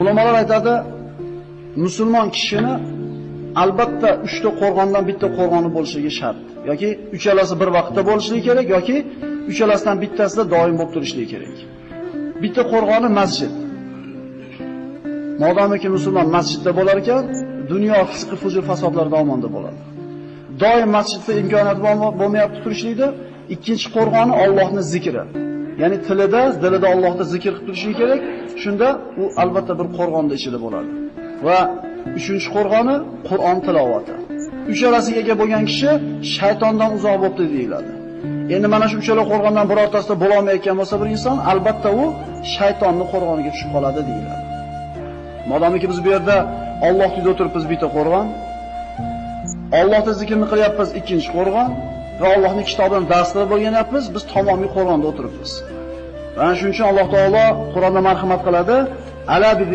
Ulamolar aytadi, musulmon kishini albatta 3 ta qo'rg'ondan bitta qo'rg'oni bo'lishligi shart. Yoki uchalasi bir vaqtda bo'lishligi kerak, yoki uchalasidan bittasida doim bo'lib turishligi kerak. Bitta qo'rg'oni masjid. Modomiki musulmon masjidda bo'lar ekan, dunyo fisqi fujur fasodlardan omonda bo'ladi. Doim masjidda imkoniyat bo'lmayapti turishlikda, ikkinchi qo'rg'oni Allohning zikri. Ya'ni tilida Allohni zikr qilib turishi kerak. Shunda u albatta bir qo'rg'onda ichida bo'ladi. Va uchinchi qo'rg'oni Qur'on tilovati. Uchalasiga ega bo'lgan kishi shaytondan uzoq bo'libdi deyiladi. Endi mana shu uchala qo'rg'ondan birortasida bo'la olmayotgan bo'lsa bir inson, albatta u shaytonning qo'rg'oniga tushib qoladi deyiladi. Modomiki biz bu yerda Alloh uyida o'tiribmiz bitta qo'rg'on, Allohning zikrini qilyapmiz ikkinchi qo'rg'on va Allohning kitobidan dars qilib o'rganyapmiz, biz tamomiy qo'rg'onda o'tiribmiz. Mana shuning uchun Alloh taolo Qur'onda marhamat qiladi. Ala